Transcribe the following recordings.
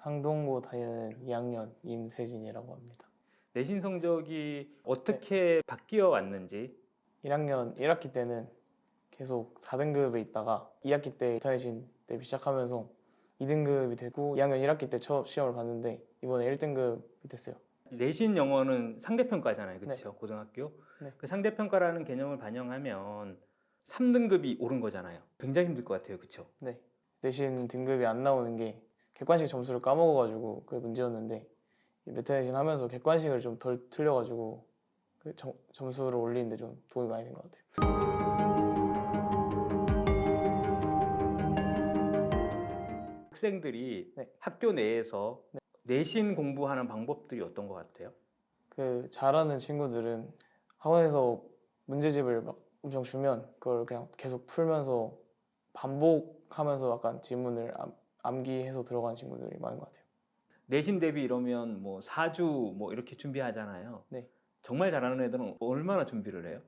상동고 다니는 2학년 임세진이라고 합니다. 내신 성적이 어떻게 바뀌어 왔는지. 1학년 1학기 때는 계속 4등급에 있다가 2학기 때 메타내신 대비 시작하면서 2등급이 되고 2학년 1학기 때 처음 시험을 봤는데 이번에 1등급이 됐어요. 내신 영어는 상대평가잖아요, 그렇죠? 고등학교. 네. 그 상대평가라는 개념을 반영하면 3등급이 오른 거잖아요. 굉장히 힘들 것 같아요, 그렇죠? 네. 내신 등급이 안 나오는 게 객관식 점수를 까먹어가지고 그게 문제였는데 메타내신 하면서 객관식을 좀 덜 틀려가지고 그 점수를 올리는데 좀 도움이 많이 된 것 같아요. 학생들이 네. 학교 내에서 내신 공부하는 방법들이 어떤 것 같아요? 그 잘하는 친구들은 학원에서 문제집을 막 엄청 주면 그걸 그냥 계속 풀면서 반복하면서 약간 지문을 암기해서 들어가는 친구들이 많은 것 같아요. 내신 대비 이러면 뭐 4주 뭐 이렇게 준비하잖아요. 네. 정말 잘하는 애들은 얼마나 준비를 해요?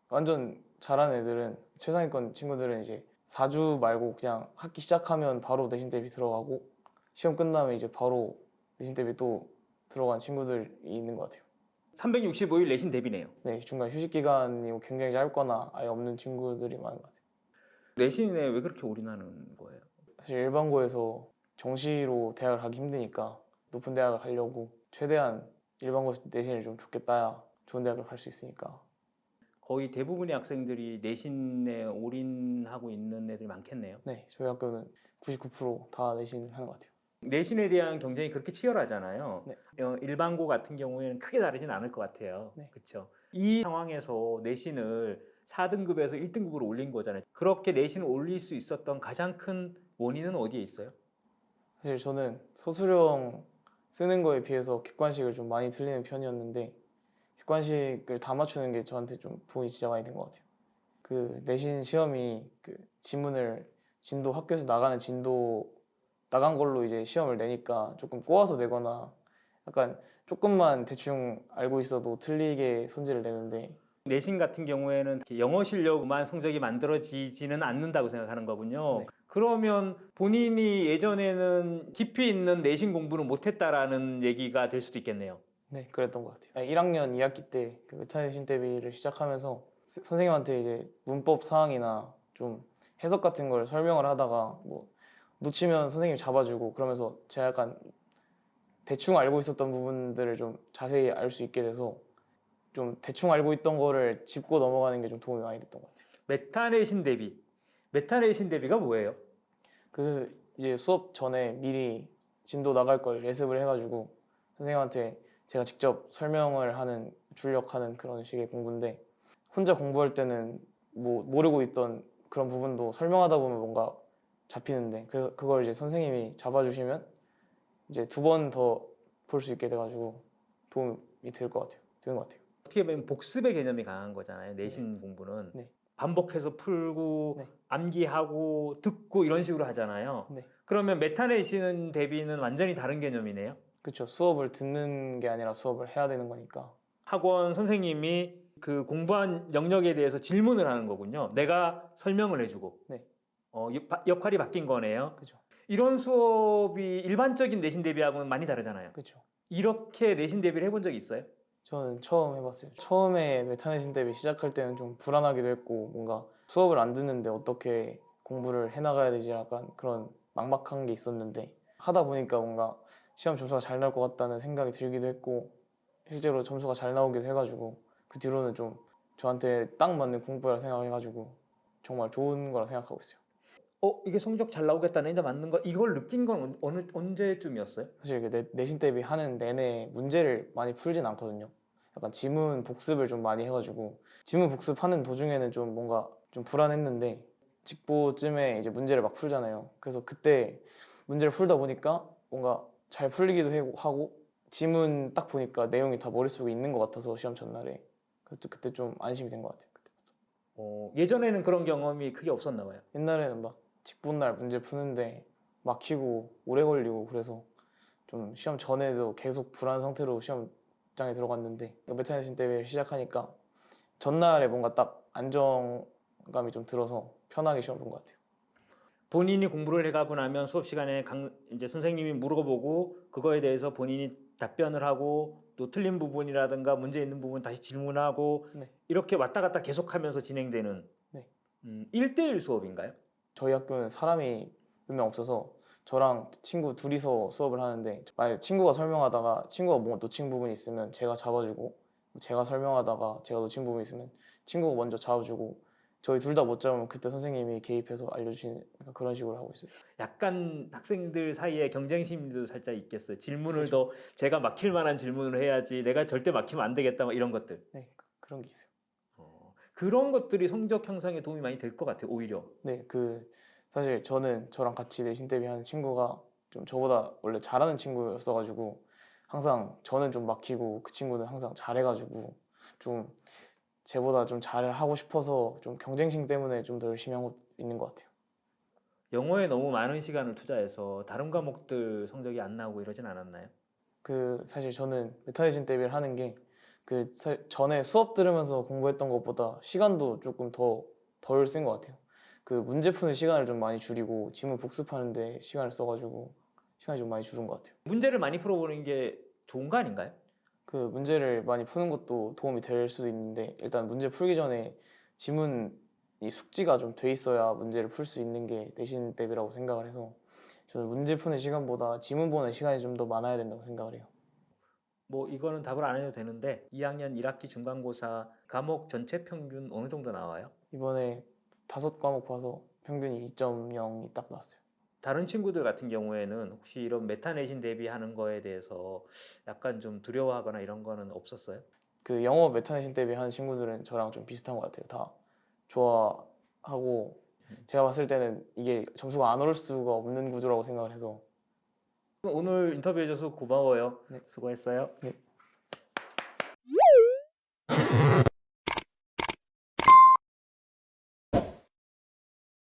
완전 잘하는 애들은 최상위권 친구들은 이제 4주 말고 그냥 학기 시작하면 바로 내신 대비 들어가고 시험 끝나면 이제 바로 내신 대비 또 들어간 친구들이 있는 것 같아요. 365일 내신 대비네요. 네, 중간 휴식 기간이 굉장히 짧거나 아예 없는 친구들이 많은 것 같아요. 내신에 왜 그렇게 올인하는 거예요? 사실 일반고에서 정시로 대학을 가기 힘드니까 높은 대학을 가려고 최대한 일반고 내신을 좀 좋게 따야 좋은 대학을 갈 수 있으니까. 거의 대부분의 학생들이 내신에 올인하고 있는 애들이 많겠네요. 네, 저희 학교는 99%다 내신 하는 것 같아요. 내신에 대한 경쟁이 그렇게 치열하잖아요. 네. 일반고 같은 경우에는 크게 다르진 않을 것 같아요. 네. 그렇죠. 이 상황에서 내신을 4등급에서 1등급으로 올린 거잖아요. 그렇게 내신을 올릴 수 있었던 가장 큰 원인은 어디에 있어요? 사실 저는 서술형 쓰는 거에 비해서 객관식을 좀 많이 틀리는 편이었는데 객관식을 다 맞추는 게 저한테 좀 도움이 진짜 많이 된 것 같아요. 그 내신 시험이 그 지문을 진도 학교에서 나가는 진도 나간 걸로 이제 시험을 내니까 조금 꼬아서 내거나 약간 조금만 대충 알고 있어도 틀리게 선지를 내는데 내신 같은 경우에는 이렇게 영어 실력만 성적이 만들어지지는 않는다고 생각하는 거군요. 네. 그러면 본인이 예전에는 깊이 있는 내신 공부를 못했다라는 얘기가 될 수도 있겠네요. 네, 그랬던 것 같아요. 1학년 2학기 때 그 메타내신 대비를 시작하면서 선생님한테 이제 문법 사항이나 좀 해석 같은 걸 설명을 하다가 뭐 놓치면 선생님이 잡아주고 그러면서 제가 약간 대충 알고 있었던 부분들을 좀 자세히 알 수 있게 돼서 좀 대충 알고 있던 거를 짚고 넘어가는 게 좀 도움이 많이 됐던 것 같아요. 메타내신 대비. 메타내신 대비가 뭐예요? 그 이제 수업 전에 미리 진도 나갈 걸 예습을 해가지고 선생님한테 제가 직접 설명을 하는 출력하는 그런 식의 공부인데 혼자 공부할 때는 뭐 모르고 있던 그런 부분도 설명하다 보면 뭔가 잡히는데 그래서 그걸 이제 선생님이 잡아주시면 이제 2번 더 볼 수 있게 돼가지고 도움이 될 것 같아요. 되는 것 같아요. 어떻게 보면 복습의 개념이 강한 거잖아요. 내신 공부는. 네. 반복해서 풀고 네. 암기하고 듣고 이런 식으로 하잖아요. 네. 그러면 메타내신 대비는 완전히 다른 개념이네요. 그렇죠. 수업을 듣는 게 아니라 수업을 해야 되는 거니까. 학원 선생님이 그 공부한 영역에 대해서 질문을 하는 거군요. 내가 설명을 해주고 네. 역할이 바뀐 거네요. 그렇죠. 이런 수업이 일반적인 내신 대비하고는 많이 다르잖아요. 그렇죠. 이렇게 내신 대비를 해본 적이 있어요? 저는 처음 해봤어요. 처음에 메타내신 대비 시작할 때는 좀 불안하기도 했고 뭔가 수업을 안 듣는데 어떻게 공부를 해나가야 되지 약간 그런 막막한 게 있었는데 하다 보니까 뭔가 시험 점수가 잘 나올 것 같다는 생각이 들기도 했고 실제로 점수가 잘 나오기도 해가지고 그 뒤로는 좀 저한테 딱 맞는 공부라 생각해가지고 정말 좋은 거라 생각하고 있어요. 이게 성적 잘 나오겠다, 내가 맞는 거, 이걸 느낀 건 언제쯤이었어요? 사실 이게 내신 대비 하는 내내 문제를 많이 풀진 않거든요. 약간 지문 복습을 좀 많이 해가지고 지문 복습하는 도중에는 좀 뭔가 좀 불안했는데 직보쯤에 이제 문제를 막 풀잖아요. 그래서 그때 문제를 풀다 보니까 뭔가 잘 풀리기도 하고 지문 딱 보니까 내용이 다 머릿속에 있는 것 같아서 시험 전날에 그때 좀 안심이 된 것 같아요. 그때부터. 예전에는 그런 경험이 크게 없었나 봐요. 옛날에는 막 직보날 문제 푸는데 막히고 오래 걸리고 그래서 좀 시험 전에도 계속 불안 상태로 시험장에 들어갔는데 메타내신 대회를 시작하니까 전날에 뭔가 딱 안정감이 좀 들어서 편하게 시험 본 것 같아요. 본인이 공부를 해가고 나면 수업 시간에 이제 선생님이 물어보고 그거에 대해서 본인이 답변을 하고 또 틀린 부분이라든가 문제 있는 부분 다시 질문하고 네. 이렇게 왔다 갔다 계속하면서 진행되는 네. 1대1 수업인가요? 저희 학교는 사람이 몇 명 없어서 저랑 친구 둘이서 수업을 하는데 만약에 친구가 설명하다가 친구가 뭐 놓친 부분이 있으면 제가 잡아주고 제가 설명하다가 제가 놓친 부분이 있으면 친구가 먼저 잡아주고 저희 둘 다 못 잡으면 그때 선생님이 개입해서 알려주시는 약간 그런 식으로 하고 있어요. 약간 학생들 사이에 경쟁심도 살짝 있겠어요. 질문을 그렇죠. 더 제가 막힐 만한 질문을 해야지 내가 절대 막히면 안 되겠다 막 이런 것들. 네, 그런 게 있어요. 그런 것들이 성적 향상에 도움이 많이 될 것 같아요. 오히려. 네, 사실 저랑 같이 내신 대비 하는 친구가 좀 저보다 원래 잘하는 친구였어가지고 항상 저는 좀 막히고 그 친구는 항상 잘해가지고 좀 제보다 좀 잘하고 싶어서 좀 경쟁심 때문에 좀 더 열심히 하고 있는 것 같아요. 영어에 너무 많은 시간을 투자해서 다른 과목들 성적이 안 나오고 이러진 않았나요? 사실 저는 메타내신 대비를 하는 게 전에 수업 들으면서 공부했던 것보다 시간도 조금 덜 쓴 것 같아요. 문제 푸는 시간을 좀 많이 줄이고 지문 복습하는데 시간을 써가지고 시간이 좀 많이 줄은 것 같아요. 문제를 많이 풀어보는 게 좋은 거 아닌가요? 문제를 많이 푸는 것도 도움이 될 수도 있는데 일단 문제 풀기 전에 지문이 숙지가 좀 돼 있어야 문제를 풀 수 있는 게 내신 대비라고 생각을 해서 저는 문제 푸는 시간보다 지문 보는 시간이 좀 더 많아야 된다고 생각을 해요. 뭐 이거는 답을 안 해도 되는데 2학년 1학기 중간고사 과목 전체 평균 어느 정도 나와요? 이번에 5과목 봐서 평균이 2.0이 딱 나왔어요. 다른 친구들 같은 경우에는 혹시 이런 메타내신 대비하는 거에 대해서 약간 좀 두려워하거나 이런 거는 없었어요? 영어 메타내신 대비 하는 친구들은 저랑 좀 비슷한 것 같아요. 다 좋아하고 제가 봤을 때는 이게 점수가 안 오를 수가 없는 구조라고 생각을 해서 오늘 인터뷰해줘서 고마워요. 네. 수고했어요. 네.